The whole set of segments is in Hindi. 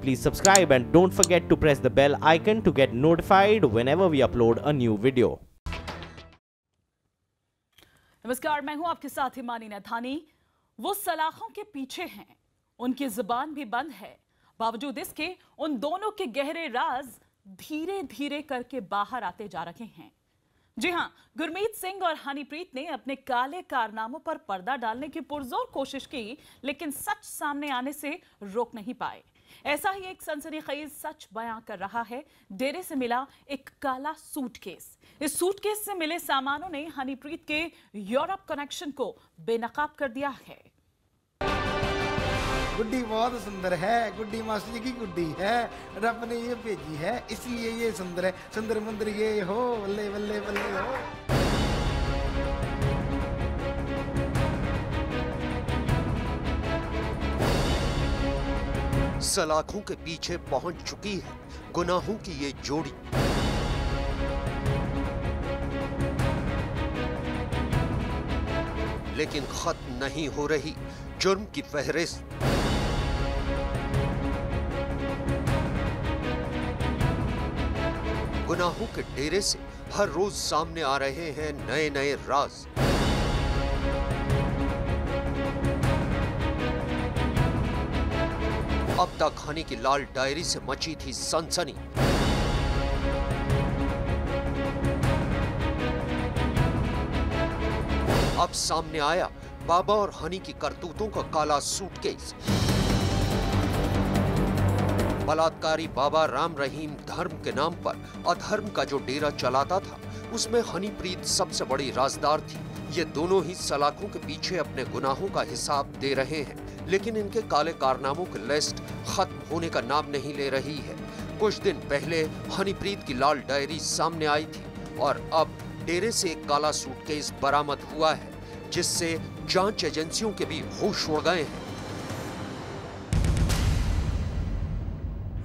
please subscribe and don't forget to press the bell icon to get notified whenever we upload a new video. नमस्कार, मैं हूं आपके साथ हिमानी नथानी। वो सलाखों के पीछे हैं, उनकी जुबान भी बंद है, बावजूद इसके उन दोनों के गहरे राज धीरे धीरे करके बाहर आते जा रहे हैं। जी हां, गुरमीत सिंह और हनीप्रीत ने अपने काले कारनामों पर पर्दा डालने की पुरजोर कोशिश की, लेकिन सच सामने आने से रोक नहीं पाए। ऐसा ही एक सनसनीखेज सच बयां कर रहा है डेरे से मिला एक काला सूटकेस। इस सूटकेस से मिले सामानों ने हनीप्रीत के यूरोप कनेक्शन को बेनकाब कर दिया है। गुड्डी बहुत सुंदर है, गुड्डी मास्टर जी की गुड्डी है, रब ने ये भेजी है इसलिए ये सुंदर है। सुंदर मंदिर ये हो, बल्ले बल्ले बल्ले हो। सलाखों के पीछे पहुंच चुकी है गुनाहों की ये जोड़ी। लेकिन खत्म नहीं हो रही जुर्म की फहरिस्त। गुनाहों के डेरे से हर रोज सामने आ रहे हैं नए नए राज। अब तक हनी की लाल डायरी से मची थी सनसनी। अब सामने आया बाबा और हनी की करतूतों का काला सूटकेस। बलात्कारी बाबा राम रहीम धर्म के नाम पर अधर्म का जो डेरा चलाता था, उसमें हनीप्रीत सबसे बड़ी राजदार थी। ये दोनों ही सलाखों के पीछे अपने गुनाहों का हिसाब दे रहे हैं, लेकिन इनके काले कारनामों की लिस्ट खत्म होने का नाम नहीं ले रही है। कुछ दिन पहले हनीप्रीत की लाल डायरी सामने आई थी और अब डेरे से एक काला सूटकेस बरामद हुआ है, जिससे जांच एजेंसियों के भी होश उड़ गए हैं।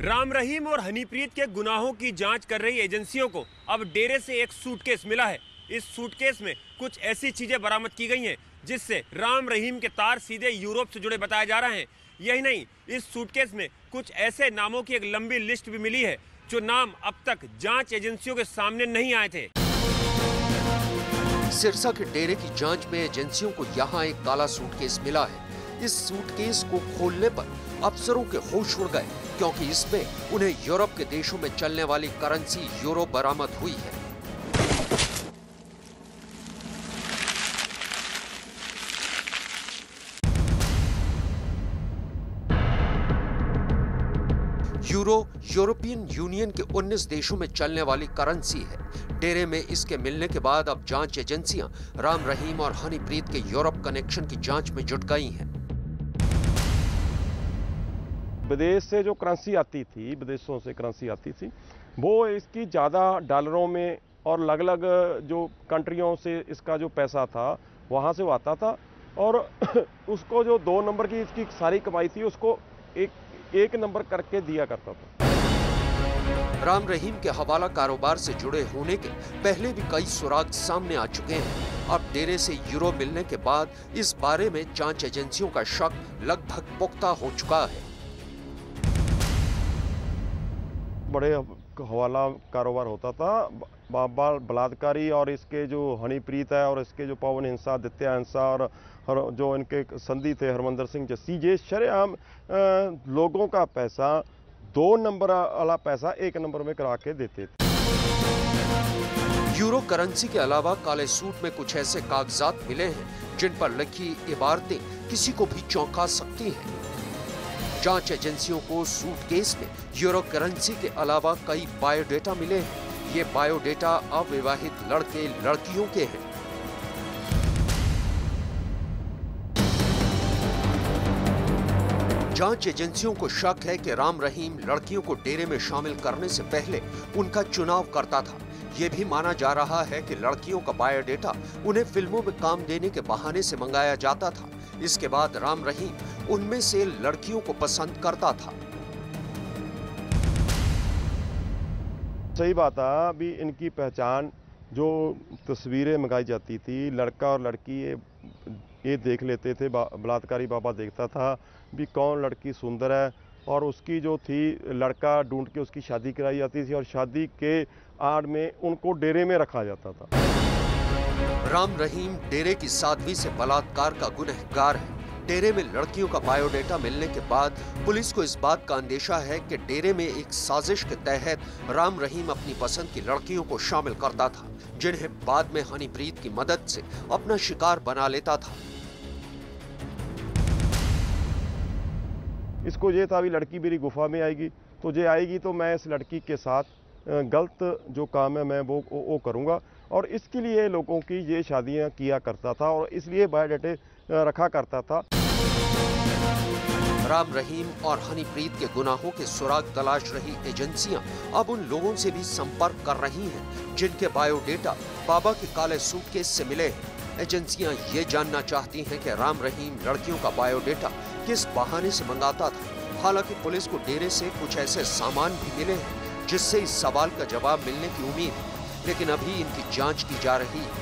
राम रहीम और हनीप्रीत के गुनाहों की जांच कर रही एजेंसियों को अब डेरे से एक सूटकेस मिला है। इस सूटकेस में कुछ ऐसी चीजें बरामद की गई हैं जिससे राम रहीम के तार सीधे यूरोप से जुड़े बताए जा रहे हैं। यही नहीं, इस सूटकेस में कुछ ऐसे नामों की एक लंबी लिस्ट भी मिली है जो नाम अब तक जांच एजेंसियों के सामने नहीं आए थे। सिरसा के डेरे की जांच में एजेंसियों को यहाँ एक काला सूटकेस मिला है। इस सूटकेस को खोलने पर अफसरों के होश उड़ गए, क्योंकि इसमें उन्हें यूरोप के देशों में चलने वाली करेंसी यूरो बरामद हुई है। यूरो यूरोपियन यूनियन के 19 देशों में चलने वाली करेंसी है। डेरे में इसके मिलने के बाद अब जांच एजेंसियां राम रहीम और हनीप्रीत के यूरोप कनेक्शन की जांच में जुट गई हैं। विदेश से जो करेंसी आती थी, विदेशों से करेंसी आती थी, वो इसकी ज़्यादा डॉलरों में और अलग अलग जो कंट्रियों से इसका जो पैसा था वहाँ से वो आता था, और उसको जो 2 नंबर की इसकी सारी कमाई थी उसको एक नंबर करके दिया करता था। राम रहीम के हवाला कारोबार से जुड़े होने के पहले भी कई सुराग सामने आ चुके हैं। अब डेरे से यूरो मिलने के बाद इस बारे में जांच एजेंसियों का शक लगभग पुख्ता हो चुका है। बड़े हवाला कारोबार होता था। बाबा बलात्कारी और इसके जो हनीप्रीत है और इसके जो पवन हिंसा, दित्या हिंसा और जो इनके संधि थे हरमंदर सिंह जस्सी, ये शरेआम लोगों का पैसा 2 नंबर वाला पैसा 1 नंबर में करा के देते थे। यूरो करेंसी के अलावा काले सूट में कुछ ऐसे कागजात मिले हैं जिन पर लिखी इबारतें किसी को भी चौंका सकती हैं। जांच एजेंसियों को सूटकेस में यूरो करेंसी के अलावा कई बायोडेटा मिले हैं। ये बायोडेटा अविवाहित लड़के लड़कियों के हैं। जांच एजेंसियों को शक है कि राम रहीम लड़कियों को डेरे में शामिल करने से पहले उनका चुनाव करता था। ये भी माना जा रहा है कि लड़कियों का बायोडेटा उन्हें फिल्मों में काम देने के बहाने से मंगाया जाता था। इसके बाद राम रहीम उनमें से लड़कियों को पसंद करता था। सही बात है। अभी इनकी पहचान जो तस्वीरें मंगाई जाती थी, लड़का और लड़की ये देख लेते थे, बलात्कारी बाबा देखता था भी कौन लड़की सुंदर है, और उसकी जो थी लड़का ढूंढ के उसकी शादी कराई जाती थी और शादी के आड़ में उनको डेरे में रखा जाता था। राम रहीम डेरे की साध्वी से बलात्कार का गुनहगार है। डेरे में लड़कियों का बायोडेटा मिलने के बाद पुलिस को इस बात का अंदेशा है कि डेरे में एक साजिश के तहत राम रहीम अपनी पसंद की लड़कियों को शामिल करता था, जिन्हें बाद में हनीप्रीत की मदद से अपना शिकार बना लेता था। इसको ये था भी लड़की मेरी गुफा में आएगी, तो ये आएगी तो मैं इस लड़की के साथ गलत जो काम है मैं वो करूँगा, और इसके लिए लोगों की ये शादियाँ किया करता था और इसलिए बायोडेटे रखा करता था। राम रहीम और हनीप्रीत के गुनाहों के सुराग तलाश रही एजेंसियां अब उन लोगों से भी संपर्क कर रही हैं जिनके बायोडेटा बाबा के काले सूटकेस से मिले हैं। एजेंसियां ये जानना चाहती हैं कि राम रहीम लड़कियों का बायोडेटा किस बहाने से मंगाता था। हालांकि पुलिस को डेरे से कुछ ऐसे सामान भी मिले हैं जिससे इस सवाल का जवाब मिलने की उम्मीद है, लेकिन अभी इनकी जांच की जा रही है।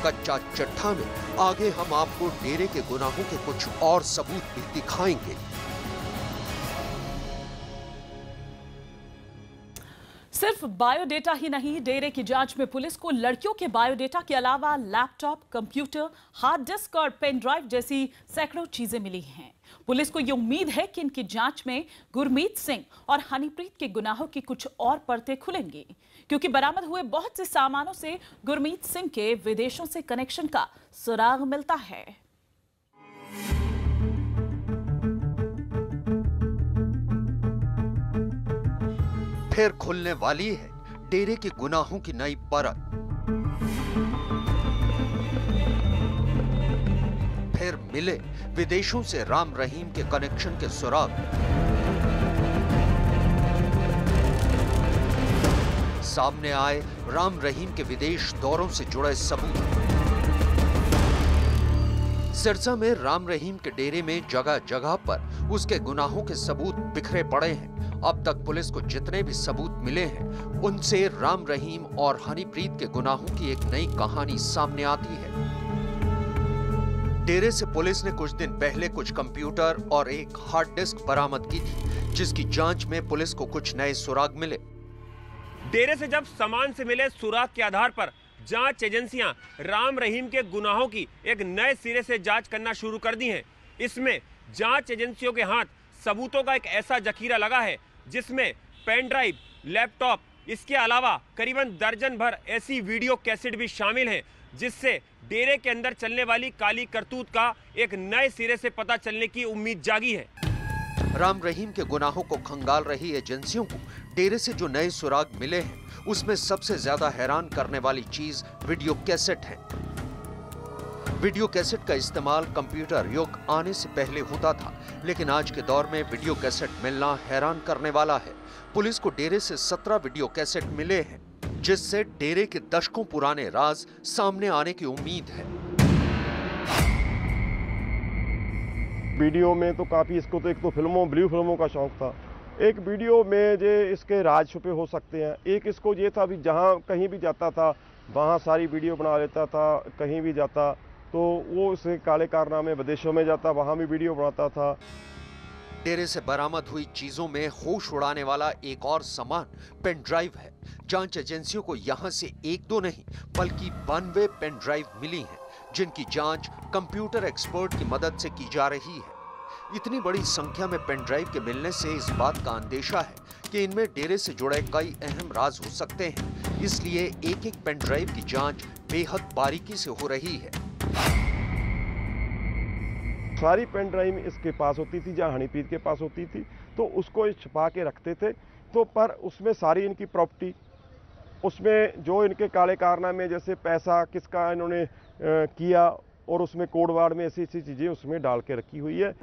कच्चा चिट्ठा में आगे हम आपको डेरे के गुनाहों के कुछ और सबूत भी दिखाएंगे। सिर्फ बायोडेटा ही नहीं, डेरे की जांच में पुलिस को लड़कियों के बायोडेटा के अलावा लैपटॉप, कंप्यूटर, हार्ड डिस्क और पेन ड्राइव जैसी सैकड़ों चीजें मिली हैं। पुलिस को यह उम्मीद है कि इनकी जांच में गुरमीत सिंह और हनीप्रीत के गुनाहों की कुछ और परतें खुलेंगी, क्योंकि बरामद हुए बहुत से सामानों से गुरमीत सिंह के विदेशों से कनेक्शन का सुराग मिलता है। फिर खुलने वाली है डेरे के गुनाहों की नई परत। फिर मिले विदेशों से राम रहीम के कनेक्शन के सुराग। सामने आए राम रहीम के विदेश दौरों से जुड़े सबूत। सिरसा में राम रहीम के डेरे में जगह जगह पर उसके गुनाहों के सबूत बिखरे पड़े हैं। अब तक पुलिस को जितने भी सबूत मिले हैं उनसे राम रहीम और हनीप्रीत के गुनाहों की एक नई कहानी सामने आती है। डेरे से पुलिस ने कुछ दिन पहले कुछ कंप्यूटर और एक हार्ड डिस्क बरामद की थी, जिसकी जांच में पुलिस को कुछ नए सुराग मिले। डेरे से जब सामान से मिले सुराग के आधार पर जांच एजेंसियां राम रहीम के गुनाहों की एक नए सिरे से जांच करना शुरू कर दी हैं। इसमें जांच एजेंसियों के हाथ सबूतों का एक ऐसा जखीरा लगा है जिसमें पेन ड्राइव, लैपटॉप, इसके अलावा करीबन दर्जन भर ऐसी वीडियो कैसेट भी शामिल हैं, जिससे डेरे के अंदर चलने वाली काली करतूत का एक नए सिरे से पता चलने की उम्मीद जागी है। राम रहीम के गुनाहों को खंगाल रही एजेंसियों को डेरे से जो नए सुराग मिले हैं उसमें सबसे ज्यादा हैरान करने वाली चीज वीडियो कैसेट है। वीडियो कैसेट का इस्तेमाल कंप्यूटर युग आने से पहले होता था, लेकिन आज के दौर में वीडियो कैसेट मिलना हैरान करने वाला है। पुलिस को डेरे से 17 वीडियो कैसेट मिले हैं, जिससे डेरे के दशकों पुराने राज सामने आने की उम्मीद है। वीडियो में तो काफ़ी, इसको तो एक तो फिल्मों, ब्लू फिल्मों का शौक था। एक वीडियो में जो इसके राज छुपे हो सकते हैं। एक इसको ये था भी जहाँ कहीं भी जाता था वहाँ सारी वीडियो बना लेता था। कहीं भी जाता तो वो उसे काले कारनामे, विदेशों में जाता वहाँ भी वीडियो बनाता था। डेरे से बरामद हुई चीजों में होश उड़ाने वाला एक और सामान पेन ड्राइव है। जांच एजेंसियों को यहाँ से एक दो नहीं बल्कि 92 पेन ड्राइव मिली हैं, जिनकी जांच कंप्यूटर एक्सपर्ट की मदद से की जा रही है। इतनी बड़ी संख्या में पेन ड्राइव के मिलने से इस बात का अंदेशा है कि इनमें डेरे से जुड़े कई अहम राज हो सकते हैं, इसलिए एक एक पेन ड्राइव की जांच बेहद बारीकी से हो रही है। सारी पेन ड्राइव इसके पास होती थी, जहाँ हनीप्रीत के पास होती थी, तो उसको छुपा के रखते थे। तो पर उसमें सारी इनकी प्रॉपर्टी, उसमें जो इनके काले कारनामे, जैसे पैसा किसका इन्होंने किया, और उसमें कोड वार्ड में ऐसी ऐसी चीजें उसमें डाल के रखी हुई है।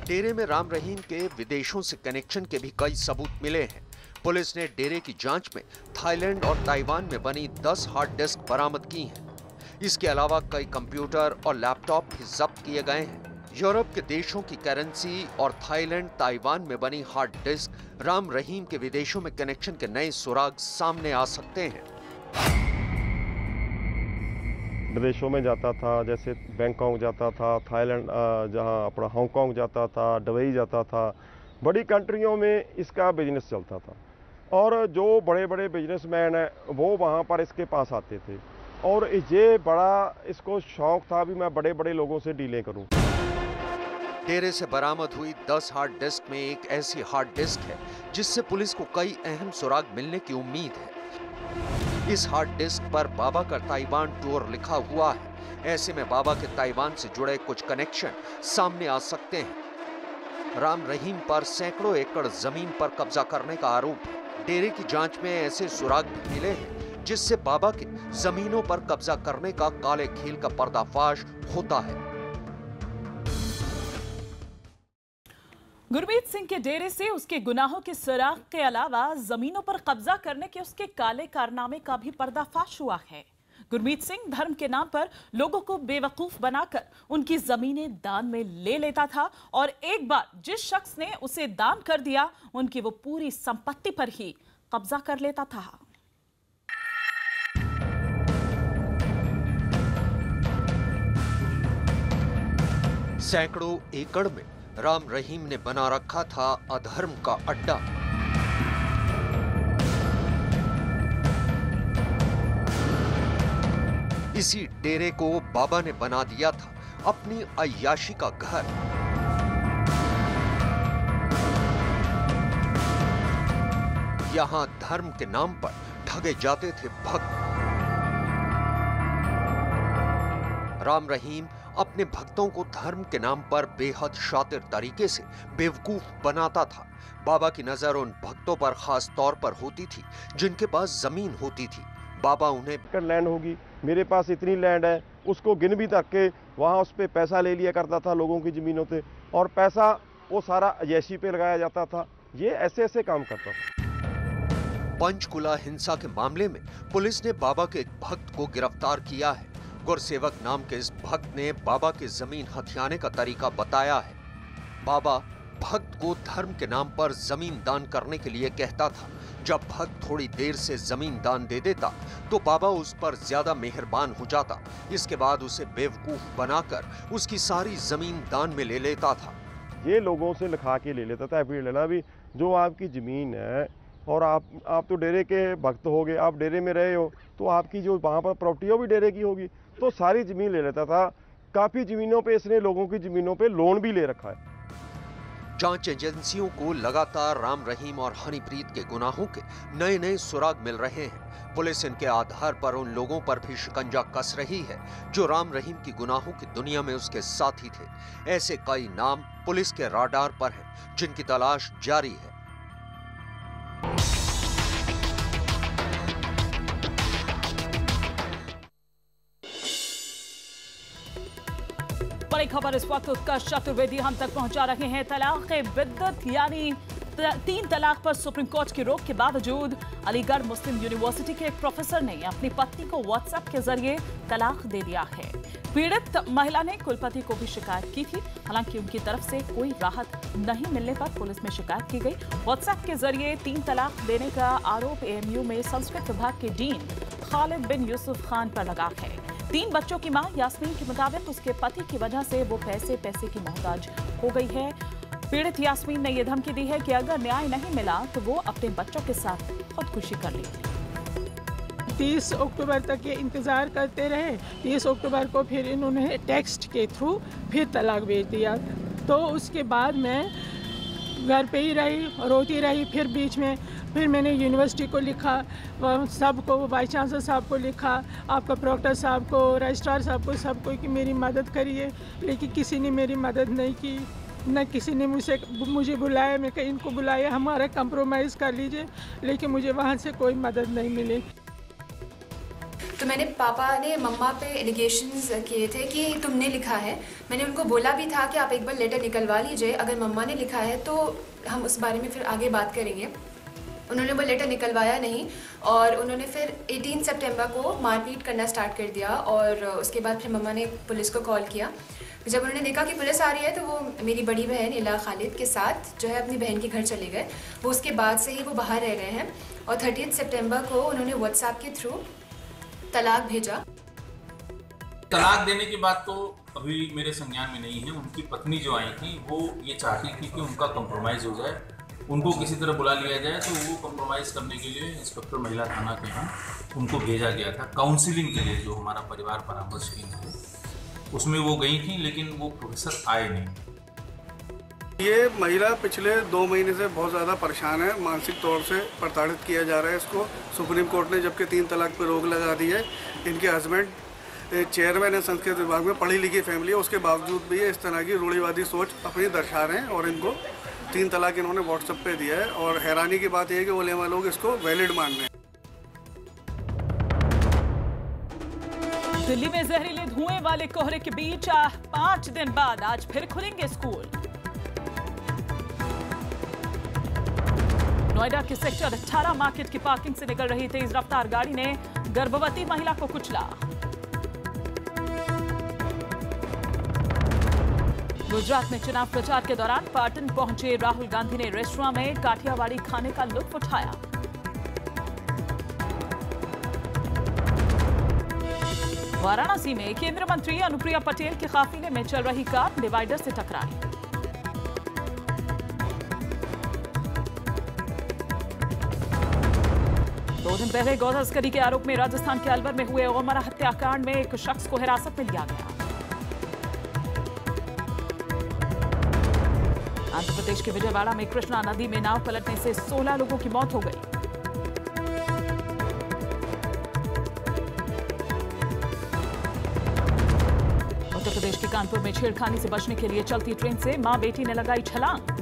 डेरे में राम रहीम के विदेशों से कनेक्शन के भी कई सबूत मिले हैं। पुलिस ने डेरे की जांच में थाईलैंड और ताइवान में बनी 10 हार्ड डिस्क बरामद की हैं। इसके अलावा कई कंप्यूटर और लैपटॉप भी जब्त किए गए हैं। यूरोप के देशों की करेंसी और थाईलैंड, ताइवान में बनी हार्ड डिस्क राम रहीम के विदेशों में कनेक्शन के नए सुराग सामने आ सकते हैं। विदेशों में जाता था, जैसे बैंकॉक जाता था, थाईलैंड, जहाँ अपना हांगकांग जाता था, दुबई जाता था, बड़ी कंट्रियों में इसका बिजनेस चलता था और जो बड़े बड़े बिजनेसमैन हैं वो वहाँ पर इसके पास आते थे और ये बड़ा इसको शौक था भी मैं बड़े बड़े लोगों से डीलें करूँ। डेरे से बरामद हुई 10 हार्ड डिस्क में एक ऐसी हार्ड डिस्क है जिससे पुलिस को कई अहम सुराग मिलने की उम्मीद है। इस हार्ड डिस्क पर बाबा का ताइवान टूर लिखा हुआ है। ऐसे में बाबा के ताइवान से जुड़े कुछ कनेक्शन सामने आ सकते हैं। राम रहीम पर सैकड़ों एकड़ जमीन पर कब्जा करने का आरोप है। डेरे की जांच में ऐसे सुराग भी मिले हैं जिससे बाबा के जमीनों पर कब्जा करने का काले खेल का पर्दाफाश होता है। गुरमीत सिंह के डेरे से उसके गुनाहों के सुराग के अलावा जमीनों पर कब्जा करने के उसके काले कारनामे का भी पर्दाफाश हुआ है। गुरमीत सिंह धर्म के नाम पर लोगों को बेवकूफ बनाकर उनकी जमीनें दान में ले लेता था और एक बार जिस शख्स ने उसे दान कर दिया उनकी वो पूरी संपत्ति पर ही कब्जा कर लेता था। सैकड़ों एकड़ में राम रहीम ने बना रखा था अधर्म का अड्डा। इसी डेरे को बाबा ने बना दिया था अपनी अय्याशी का घर। यहां धर्म के नाम पर ठगे जाते थे भक्त। राम रहीम अपने भक्तों को धर्म के नाम पर बेहद शातिर तरीके से बेवकूफ बनाता था। बाबा की नजर उन भक्तों पर खास तौर पर होती थी जिनके पास जमीन होती थी। बाबा उन्हें लैंड होगी, मेरे पास इतनी लैंड है, उसको गिन भी तक के वहाँ उस पर पैसा ले लिया करता था लोगों की ज़मीनों से और पैसा वो सारा अय्याशी पे लगाया जाता था। ये ऐसे ऐसे काम करता था। पंचकुला हिंसा के मामले में पुलिस ने बाबा के एक भक्त को गिरफ्तार किया है। गुरसेवक नाम के इस भक्त ने बाबा की जमीन हथियाने का तरीका बताया है। बाबा भक्त को धर्म के नाम पर जमीन दान करने के लिए कहता था। जब भक्त थोड़ी देर से जमीन दान दे देता तो बाबा उस पर ज्यादा मेहरबान हो जाता। इसके बाद उसे बेवकूफ बनाकर उसकी सारी जमीन दान में ले लेता था। ये लोगों से लिखा के ले लेता था फिर लेना भी जो आपकी जमीन है और आप तो डेरे के भक्त हो गए, आप डेरे में रहे हो तो आपकी जो वहाँ पर प्रॉपर्टी है वो भी डेरे की होगी, तो सारी जमीन ले लेता था। काफी जमीनों पे इसने लोगों की जमीनों पे लोन भी ले रखा है। जांच एजेंसियों को लगातार राम रहीम और हनीप्रीत के गुनाहों के नए नए सुराग मिल रहे हैं। पुलिस इनके आधार पर उन लोगों पर भी शिकंजा कस रही है जो राम रहीम की गुनाहों की दुनिया में उसके साथी थे। ऐसे कई नाम पुलिस के राडार पर हैं जिनकी तलाश जारी है। बड़ी खबर इस वक्त उत्कर्ष चतुर्वेदी हम तक पहुंचा रहे हैं। तलाक बिद्दत यानी 3 तलाक पर सुप्रीम कोर्ट की रोक के बावजूद अलीगढ़ मुस्लिम यूनिवर्सिटी के एक प्रोफेसर ने अपनी पत्नी को व्हाट्सएप के जरिए तलाक दे दिया है। पीड़ित महिला ने कुलपति को भी शिकायत की थी। हालांकि उनकी तरफ से कोई राहत नहीं मिलने पर पुलिस में शिकायत की गई। व्हाट्सएप के जरिए 3 तलाक देने का आरोप एएमयू में संस्कृत विभाग के डीन खालिद बिन यूसुफ खान पर लगा है। 3 बच्चों की मां यास्मीन के मुताबिक उसके पति की वजह से वो पैसे की मोहताज हो गई है। पीड़ित यास्मीन ने यह धमकी दी है कि अगर न्याय नहीं मिला तो वो अपने बच्चों के साथ खुदकुशी कर लेगी। 30 अक्टूबर तक ये इंतज़ार करते रहे। 30 अक्टूबर को फिर इन्होंने टेक्स्ट के थ्रू फिर तलाक भेज दिया। तो उसके बाद मैं घर पे ही रही, रोती रही। फिर बीच में फिर मैंने यूनिवर्सिटी को लिखा, सबको, वाइस चांसलर साहब को लिखा, आपका प्रोक्टर साहब को, रजिस्ट्रार साहब को, सबको कि मेरी मदद करिए। लेकिन किसी ने मेरी मदद नहीं की, न किसी ने मुझे बुलाया। मैं कहीं इनको बुलाया, हमारा कंप्रोमाइज़ कर लीजिए, लेकिन मुझे वहाँ से कोई मदद नहीं मिली। तो मैंने पापा ने मम्मा पे एलिगेशंस किए थे कि तुमने लिखा है। मैंने उनको बोला भी था कि आप एक बार लेटर निकलवा लीजिए, अगर मम्मा ने लिखा है तो हम उस बारे में फिर आगे बात करेंगे। उन्होंने वो लेटर निकलवाया नहीं और उन्होंने फिर 18 सितंबर को मारपीट करना स्टार्ट कर दिया। और उसके बाद फिर मम्मा ने पुलिस को कॉल किया। जब उन्होंने देखा कि पुलिस आ रही है तो वो मेरी बड़ी बहन इला खालिद के साथ जो है अपनी बहन के घर चले गए। वो उसके बाद से ही वो बाहर रह रहे हैं। और 30 सितंबर को उन्होंने व्हाट्सएप के थ्रू तलाक भेजा। तलाक देने के बाद तो अभी मेरे संज्ञान में नहीं है। उनकी पत्नी जो आई थी वो ये चाहती थी कि उनका कंप्रोमाइज़ हो जाए, उनको किसी तरह बुला लिया जाए, तो वो कंप्रोमाइज़ करने के लिए इंस्पेक्टर महिला थाना के यहाँ उनको भेजा गया था काउंसिलिंग के लिए, जो हमारा परिवार परामर्श केंद्र है उसमें वो गई थी, लेकिन वो प्रोफेसर आए नहीं। ये महिला पिछले 2 महीने से बहुत ज़्यादा परेशान है, मानसिक तौर से प्रताड़ित किया जा रहा है इसको। सुप्रीम कोर्ट ने जबकि 3 तलाक पर रोक लगा दी है। इनके हस्बैंड चेयरमैन है संस्कृत विभाग में, पढ़ी लिखी फैमिली है, उसके बावजूद भी ये इस तरह की रूढ़िवादी सोच अपनी दर्शा रहे हैं और इनको 3 तलाक इन्होंने व्हाट्सएप पे दिया है। और हैरानी की बात यह है कि उलेमा लोग इसको वैलिड मान रहे हैं। दिल्ली में जहरीले धुएं वाले कोहरे के बीच 5 दिन बाद आज फिर खुलेंगे स्कूल। नोएडा के सेक्टर 18 मार्केट की पार्किंग से निकल रही तेज रफ्तार गाड़ी ने गर्भवती महिला को कुचला। गुजरात में चुनाव प्रचार के दौरान पाटन पहुंचे राहुल गांधी ने रेस्टोरेंट में काठियावाड़ी खाने का लुत्फ उठाया। वाराणसी में केंद्रीय मंत्री अनुप्रिया पटेल के काफिले में चल रही कार डिवाइडर से टकराई। दो दिन पहले गौ तस्करी के आरोप में राजस्थान के अलवर में हुए गौमरा हत्याकांड में एक शख्स को हिरासत में लिया गया। आंध्र प्रदेश के विजयवाड़ा में कृष्णा नदी में नाव पलटने से 16 लोगों की मौत हो गई। उत्तर प्रदेश के कानपुर में छेड़खानी से बचने के लिए चलती ट्रेन से मां बेटी ने लगाई छलांग।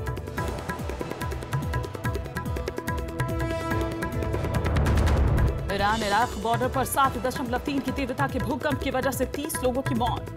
ईरान इराक बॉर्डर पर 7.3 की तीव्रता के भूकंप की वजह से 30 लोगों की मौत।